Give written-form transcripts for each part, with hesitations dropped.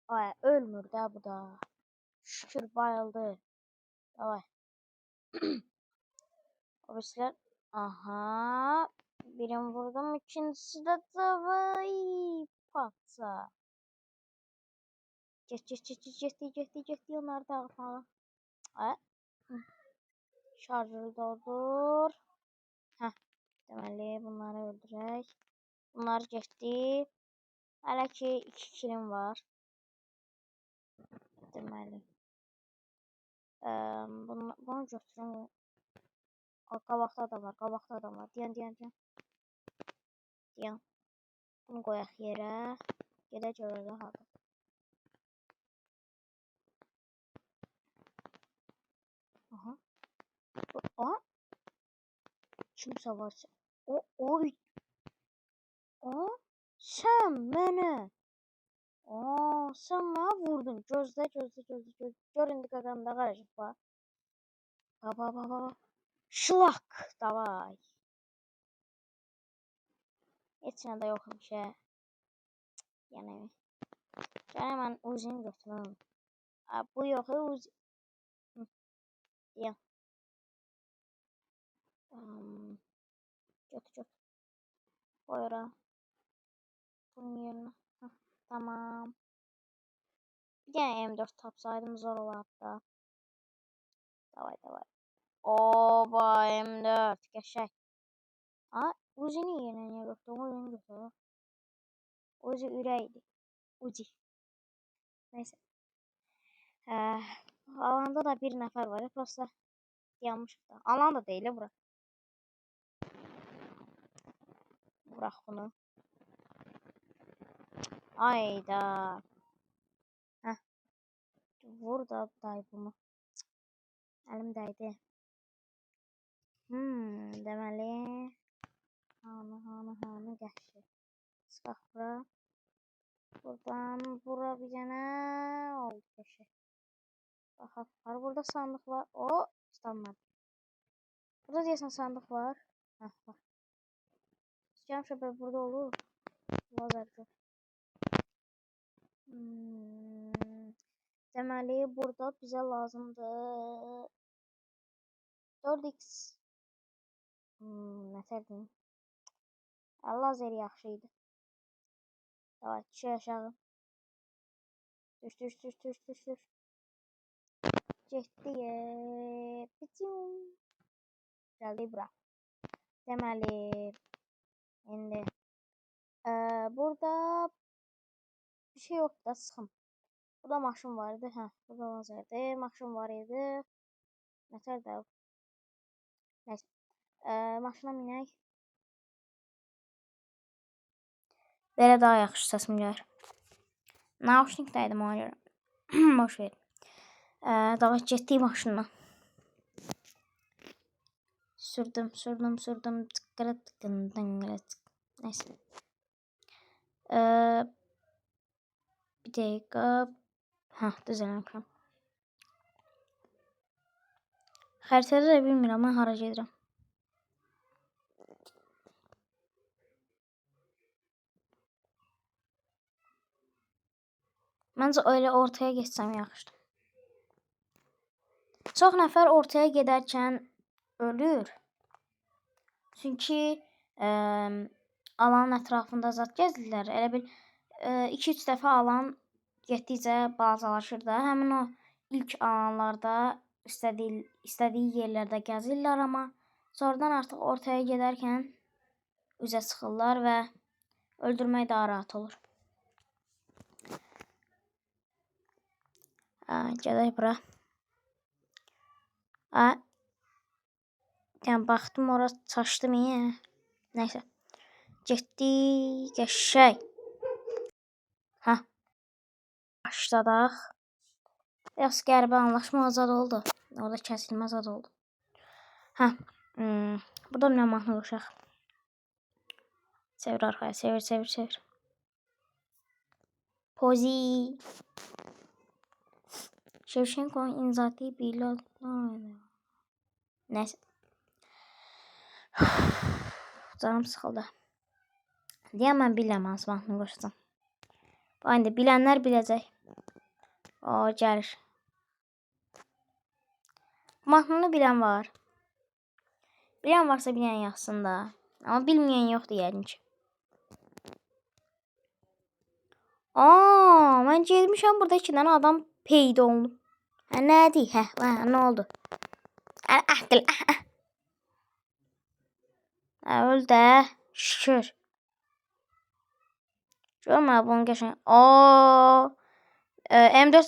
Ay, ölmür də bu da. Şükür bayıldı. Davay. O birisilər. Aha. Birini vurdum. İkincisi də davay. Patsa. Getdi. Onları dağıtmalı. Ay. Şarjörü doldur. Heh. Deməli bunları öldürək. Bunlar getdi. Hələ ki 2 kilim var. Deməli. Bunu götürüm. Qabaqda da var. Dayan. Bunu qoyaq yerə. Gedək görək harda. Aha. Aha. Kimsə var. Oy. Sən mənə. Sən mənə vurdun. Gözlə. Gör indi qaqamda qarışıq var. Baba. Şlak. Davay. Heç nə də yoxmuş. Yəni. Gələ mən uzun götürəm. Bu yox, uzun. Deyəm. Götür. Koyuram. Bunun yerine. Tamam. Bir dənə M4 tapsaydım zor olardı da. Davay. Oba M4. Qəşək. Uzini yerine niyə götürdüm? Uzini götürdüm. Uzi ürəkdir. Uzi. Neyse. Alanda da bir nəfər var. Prosta yanmışıq da. Alan da deyil bura. Bırak bunu. Ayda. Vur da day bunu. Əlim dəydi. Deməli. Hanı qəşək. Sıxaq bura. Buradan bura bir dənə oldu qəşək. Baxaq. Burada sandıq var. İstanbul. Burada deyəsən sandıq var. Var. Sıcam şöbə burada olur. Lazerdir. Deməli burada bizə lazımdır 4x. Nətərdir? Lazer yaxşı idi. Davay, düşək aşağı. Düş. Getdi. Gəldik bura. Deməli indi burada bir şey yoxdur da sıxım. Burada maşın var idi. Burada lazerdir. Maşın var idi. Nətər də. Nəysə. Maşına minək. Belə daha yaxşı səsim gəlir. Naushnikdəydim ona görə. Boş ver. Davay getdik maşınla. Sürdüm. Neyse. Bir dəqiqə. Düzəlmişəm. Xəritədə də bilmirəm mən hara gedirəm. Məncə öyle ortaya geçsəm yaxşıdır. Çox nəfər ortaya gedərkən ölür. Çünki alanın ətrafında zat gəzdirlər. Elə bil 2-3 dəfə alan getdikcə balacalaşır da. Həmin o ilk alanlarda istədiyi yerlərdə gəzirlər, amma sonradan artıq ortaya gedərkən üzə çıxırlar və öldürmək daha rahat olur. Gedək bura. Yəni baxdım ora çaşdım ya. Neyse. Getdi qəşək. Başladıq. Biraz qəribə anlaşma azad oldu. Orada kəsilmə azad oldu. Burada bir mahnı uşaq. Çevir arxaya. Çevir. Pozi. Shevchenko inzati bila. Neyse. Canım sıxıldı. Deyəm mən biləm hansı mahnını qoşacam. İndi bilənlər biləcək. O gəlir. Mahnını bilən var. Bilən varsa bilən yazsın da. Amma bilməyən yoxdur yəqin ki. Mən gelmişəm burada 2 dənə adam peyda olunub. Nədir? Nə oldu? Əhqil. Öl də. Şükür. Görmə bunu qəşəng. M4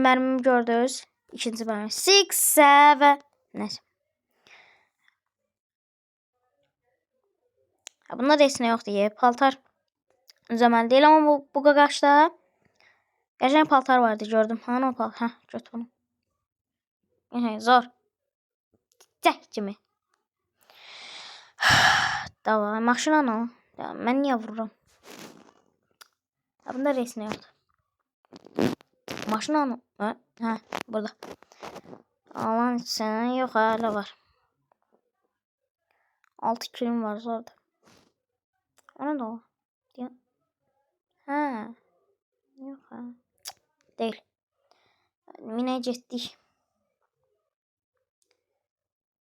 mərmimi gördünüz. İkinci mərmim. 6, 7. Nəsə. Bunda resinə yoxdur. Paltar. Zəməli deyil amma bu qaqaşda qəşəng paltar vardı gördüm. Hanı o paltar? Götür bunu. Zor. Cək kimi. Davay, maşına nə? Mən niyə vururam? Bunda resinə yoxdur. Maşına nə? Burada. Alan içsən, yox, hələ var. 6 kilim var, zordur. Ona da o. Yox, deyil. Minə getdik.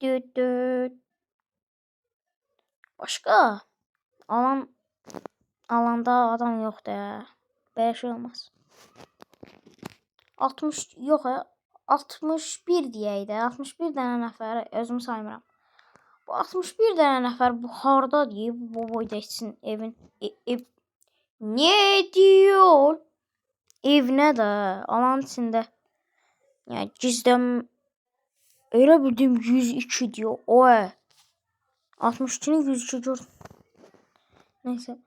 Düt. Başqa alanda adam yoxdur. Belə şey olmaz. 61 deyək də. 61 dənə nəfər, özümü saymıram. Bu 61 dənə nəfər bu harda deyib, bu boyda etsin evin. Ne diyor? Evinə də, alanın içində. Yəni gizləm. Elə bildim 102 diyor. 62'ni 102 gördüm. Neyse.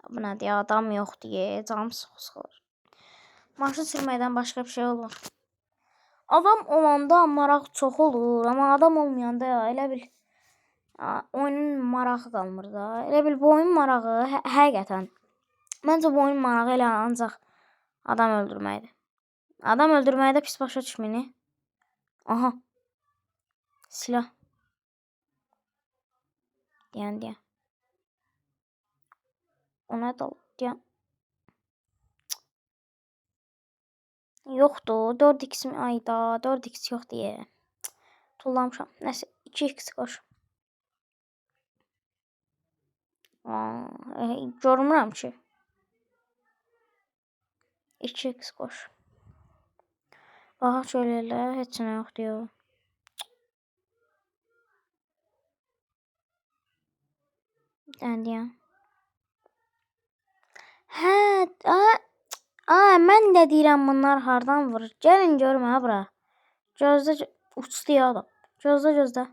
Bu nə deyə adam yox deyə canım sıxılır. Maşın sürməkdən başqa bir şey olur. Adam olanda maraq çox olur, amma adam olmayanda elə bil oyunun marağı qalmır da. Elə bil bu oyun marağı həqiqətən. Məncə bu oyun marağı elə ancaq adam öldürməkdir. Adam öldürməkdə pis başa düşməyini. Aha. Silah. Deyən. Ona da deyən. Yoxdur. 4x mi? Ayda 4x yox deyə. Tullamışam. Nəsə 2x qoş. Görmürəm ki. 2x qoş. Bax şöyle elə. Heç nə yox deyə. Deyən. Mən də deyirəm bunlar hardan vurur. Gəlin görmə bura. Gözdə uçdu ya adam. Gözdə.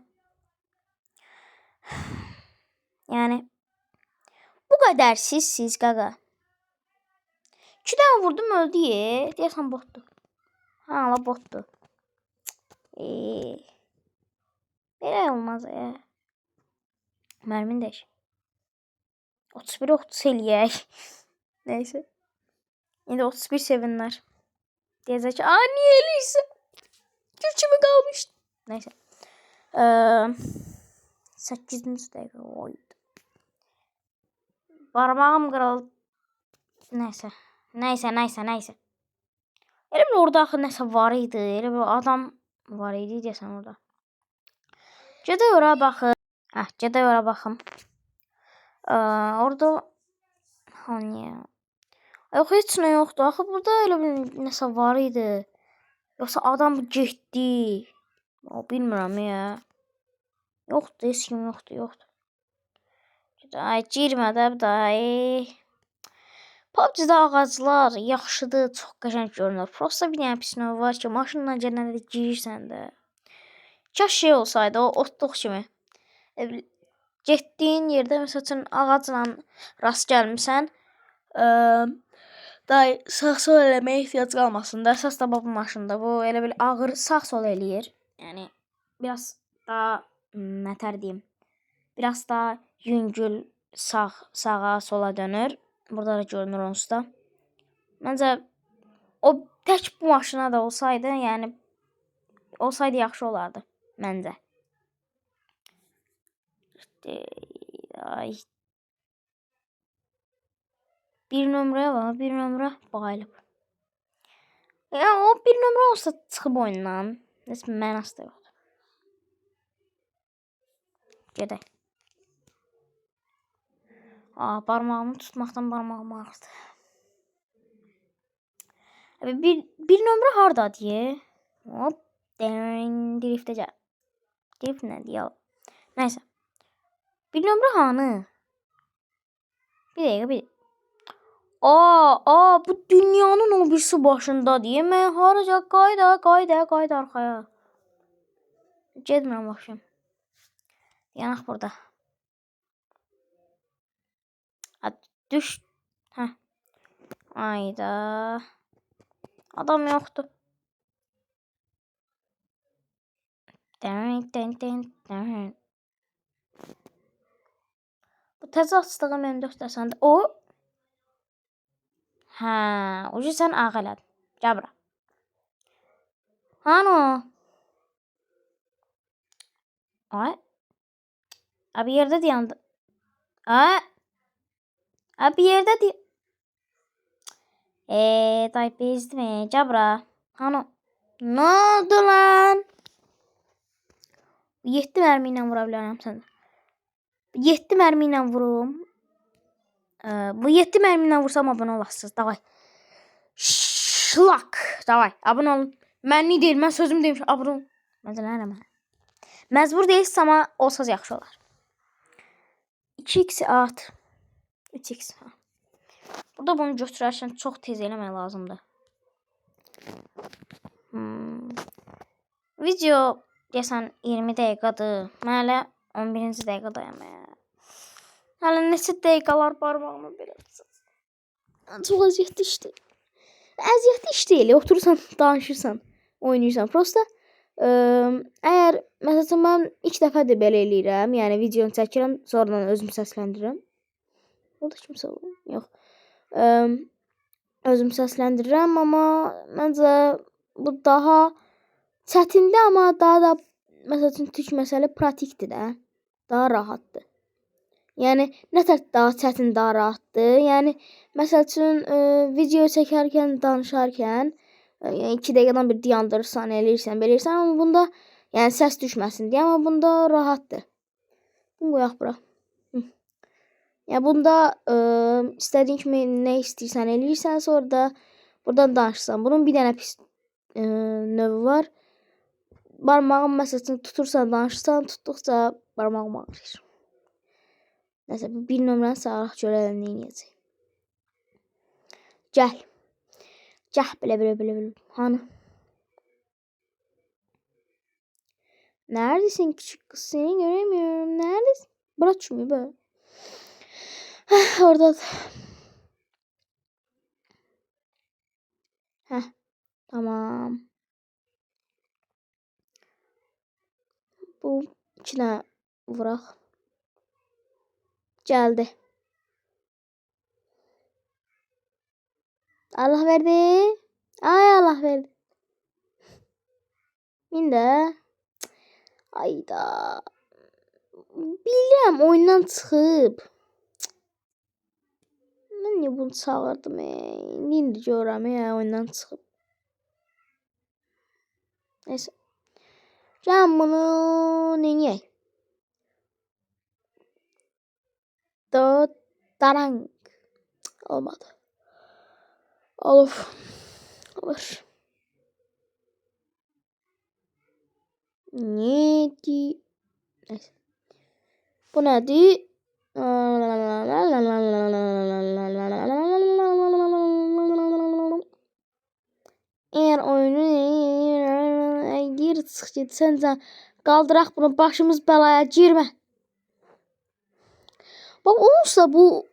Yəni bu qədər siz qaqa. 2 dənə vurdum öldü ye. Deyəsən botdur. Hala botdur. Belə olmaz ya. Mərmin dəş. 31 eləyək. Neyse. İndi 31 sevinlər. Deyəcək ki, niyə eləyirsən? Türkümü qalmışdı. Neyse. 8-ci dəqiqə oydu. Barmağım qırıldı. Neyse. Elə bir orada axı nəsə var idi. Elə bir adam var idi deyəsən orada. Gedək ora baxın. Gedək ora baxım. Orada hani yox heç nə yoxdur. Axı burada elə bir nəsə var idi. Yoxsa adam getdi. Bilmirəm ya. Yoxdur, heç kim yoxdur. Girmə də bir daha. PUBG-də ağaclar yaxşıdır, çox qəşəng görünür. Prosta bir dənə pis növ var ki, maşınla gələndə girirsən də. Kaş şey olsaydı, o otluq kimi. Getdiyin yerdə məsəl üçün ağacla rast gəlmisən, sağ-sol eləməyə ehtiyac qalmasın da. Əsas da bu maşında bu elə bil ağır sağ-sol eləyir. Yəni biraz daha nətər deyim? Biraz daha yüngül sağa sola dönür. Burada da görünür onsuz da. Məncə o tək bu maşına da olsaydı, yəni olsaydı yaxşı olardı məncə. Bir nömrəyə var. Bir nömrə bayılıb. Ya o bir nömrə olsa çıxıb oyundan. Heç mənası da yoxdur. Gedək. Barmağımı tutmaqdan barmağım ağrıdı. Bir nömrə hardadır? Hop. Driftə gəl. Drift nədir ya? Nəysə. Bir nömrə hanı? Bir dəqiqə. Bu dünyanın o birisi başındadır. Mən haraca qayda arxaya. Getmirəm başım. Yanaq burada. Düş. Hə. Ayda. Adam yoxdur. Bu təzə açdığı M4 dəsəndə. O. Hə. Ucu sən ağa elədin. Gəl bura. Hanı o? Ay. Abi yerdə dayandı. Ay. Abi yerdə dayandı. Day bezdi mi? Gəl bura. Hanı? Nə oldu lan? 7 mərmi ilə vura bilərəm sən. 7 mərmi ilə vurum. Bu 7 mərmi ilə vursam abunə olasınız. Davay. Şlak. Davay. Abunə olun. Mənlik deyil. Mən sözüm demişim. Abunə olun. Məzələnəm. Məcbur deyilsiniz amma olsaz yaxşı olar. 2x at. 3x. Burada bunu götürərkən çox tez eləmək lazımdır. Video deyəsən 20 dəqiqədir. Mən hələ 11-ci dəqiqədəyəm. Hələ neçə dəqiqələr barmağıma belə tutacaq. Çox əziyyətli işdir. Əziyyətli iş deyil. Oturursan, danışırsan, oynayırsan. Prosta əgər məsələn mən ilk dəfədir belə eləyirəm. Yəni videonu çəkirəm, sonradan özüm səsləndirirəm. Orada kimsə olur? Yox. Özüm səsləndirirəm, amma məncə bu daha çətindir, amma daha da məsələn türk məsələ pratikdir də. Daha rahatdır. Yəni nə tər daha çətin, daha rahatdır. Yəni məsəl üçün video çəkərkən, danışarkən 2 dəqiqədən bir dayandırırsan, eləyirsən, belirsən, amma bunda yəni səs düşməsin deyə, amma bunda rahatdır. Bunu qoyaq bura. Yəni bunda istədiyin kimi nə istəyirsən eləyirsən, sonra da buradan danışırsan. Bunun bir dənə pis növü var. Barmağım məsələn tutursan, danışırsan, tutduqca barmağım ağrıyır. Nəsə bu bir nömrəni sağlıq görələm neyəcək. Gəl. Gəl belə. Hanı? Neredesin küçük kız? Seni göremiyorum. Neredesin? Bırak şunu böyle. Orada. Tamam. Bu içine bırak. Geldi. Allah verdi. Ay Allah verdi. Mində. Ayda. Bilirəm oyundan çıxıb. Mən niyə bunu çağırdım? İndi görürəm oyundan çıxıb. Neyse. Can bunu neyək? Darang. Olmadı. Olur. Neydi? Neyse. Bu nədir? Eğer oyunu gir çıx git səncə qaldıraq bunu, başımız bəlaya girmə. Bax olursa bu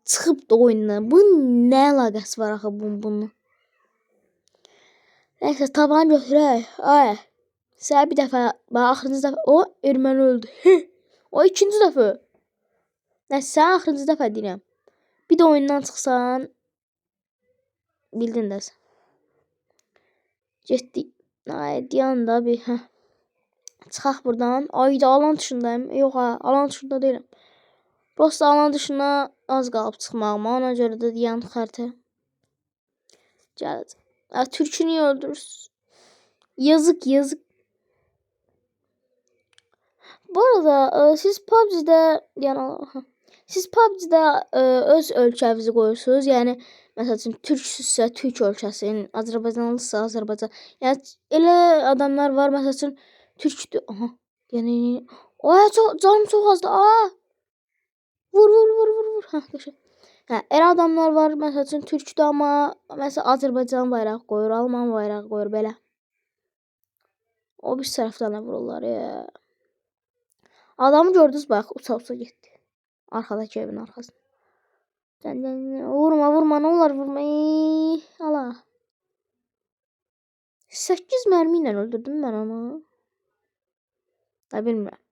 çıxıb da oyundan. Bunun nə əlaqəsi var axı bununla? Neyse tabanı götürək. Ay. Sən bir dəfə, axırıncı dəfə o erməni öldü. O ikinci dəfə. Neyse sən axırıncı dəfə deyirəm. Bir də oyundan çıxsan bildin də sən. Getdi. Ay dayan da bir. Çıxaq buradan. Ayda alan dışındayım. Yox ha, alan dışında deyiləm. Prosta alan dışına az qalıb çıxmağıma. Ona görə də yan xəritə gələcək. Türkü niyə öldürürsünüz? Yazık yazık. Bu arada siz PUBG-də öz ölkənizi qoyursunuz. Yəni məsəl üçün türksüzsə türk ölkəsinin, Azərbaycanlısa Azərbaycan. Yəni elə adamlar var məsəl üçün türkdür. Aha. Yəni canım çox azdır. Vur. Hə, qəşəng. Hə, elə adamlar var məsəl üçün türkdür amma məsəl Azərbaycan bayrağı qoyur, Alman bayrağı qoyur belə. O bir tərəfdən də vururlar ya. Adamı gördünüz bax, uça getdi. Arxadakı evin arxasında. Vurma, nə olar vurma. Ala. 8 mərmi ilə öldürdüm mən onu. Bilmirəm.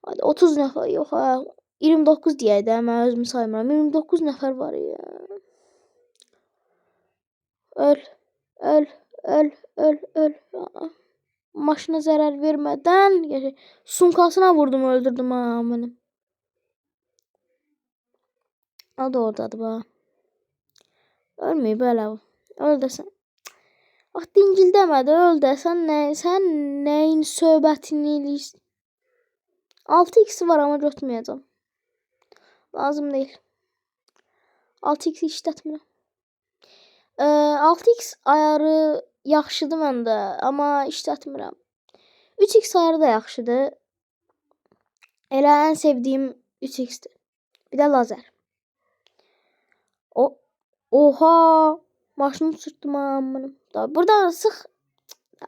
30 nəfər, yox, 29 deyək də, mən özümü saymıram. 29 nəfər var ya. Öl. Maşına zərər vermədən sunkasına vurdum, öldürdüm mənim. O da oradadır bax. Ölməyib elə. Öl desən. Bax dingildəmədi, öl desən sən nəyin söhbətini eləyirsən? 6x var amma götürməyəcəm. Lazım deyil. 6x işlətmirəm. 6x ayarı yaxşıdır məndə, amma işlətmirəm. 3x ayarı da yaxşıdır. Elə ən sevdiyim 3x'dir. Bir də lazer. Oha! Maşını sürtdüm amınım. Burada sıx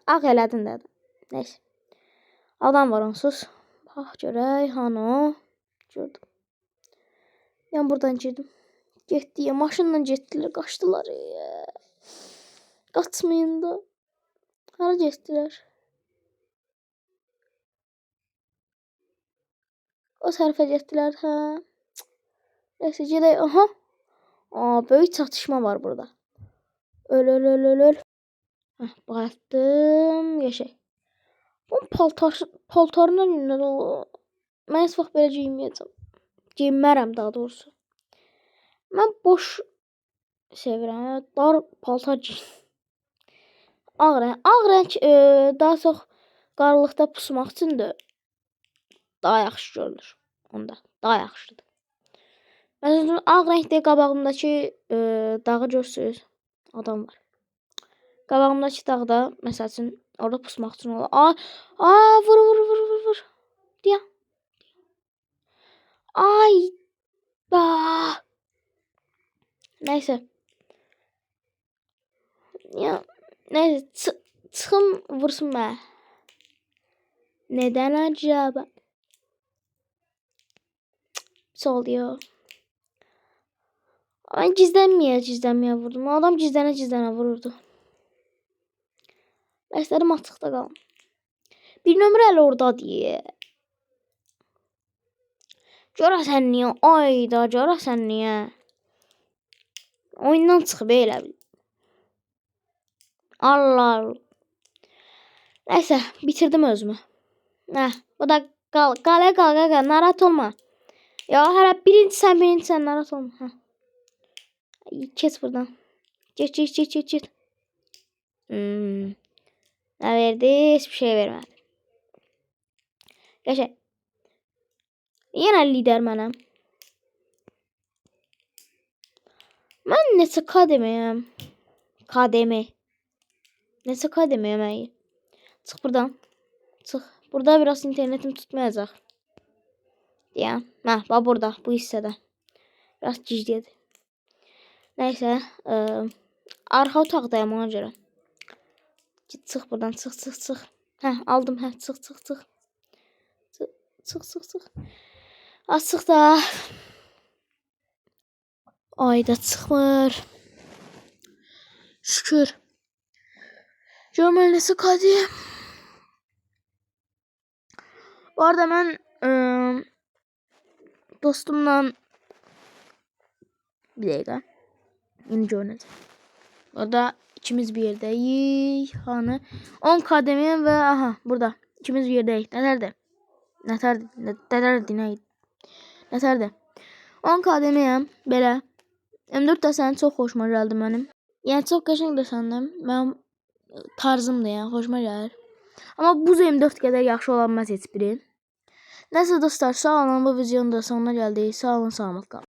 ağ elədin də. Neyse. Adam var onsuz. Bax görək, hanı? Gördüm. Yəni buradan girdim. Getdi ya, maşınla getdilər, qaçdılar. Qaçmayın da. Hara getdilər? O tərəfə getdilər, hə. Neyse, gedək, aha. Böyük çatışma var burada. Öl. Heh, bayatdım, yaşay. Bu paltarından yünlər o. Mən heç vaxt belə giyməyəcəm. Giymərəm daha doğrusu. Mən boş sevirəm. Dar paltar giyim. Ağ rəng daha çox qaranlıqda pusmaq üçündür. Daha yaxşı görünür. Onda daha yaxşıdır. Məsələn, ağ rəngdə qabağımdakı dağı görürsünüz. Adam var. Qabağımdakı dağda, məsəl üçün, orada pusmaq üçün olur. Vur. Deyə. Ay. Neyse. Ya, neyse, çıxım vursun mənə. Nədən acaba? Pis oldu ya. Mən gizlənməyə vurdum. Adam gizlənə vururdu. Bəslərim açıqda qalım. Bir nömrə elə oradadır. Görəsən niyə? Ayda, görəsən niyə? Oyundan çıxıb elə bil. Allah. Neyse, bitirdim özümü. Bu da qal, narahat olma. Ya hələ birinci sən narahat olma. Kes buradan. Geç. Ne verdi? Hiçbir şey vermedi. Geçək. Yenə lider mənəm. Mən neçə kademəyəm? Neçə kademəyəm əyi? Çıx buradan. Çıx. Burada biraz internetim tutmayacaq. Deyəm. Bax burada. Bu hissədə. Biraz gizlidir. Neyse. Arxa otaqdayım ona görə. Çıx buradan. Çıx. Aldım. Çıx. Çıx. Açıq da. Ayda çıxmır. Şükür. Görməlisi kadiyim. Bu arada mən dostumla bir dəqiqə. İndi görünəcək. Orada ikimiz bir yerdəyik. Hanı? 10 kademiyəm və aha burada. İkimiz bir yerdəyik. Nətərdir? 10K deməyəm, belə. M4 dəsəni çox xoşuma gəldi mənim. Yəni çox qəşəng dəsəndir. Mənim tarzımdır, yəni xoşuma gəlir. Amma bu M4 qədər yaxşı ola bilməz heç biri. Nəsə dostlar, sağ olun, bu videonun da sonuna gəldik. Sağ olun, salamat qalın.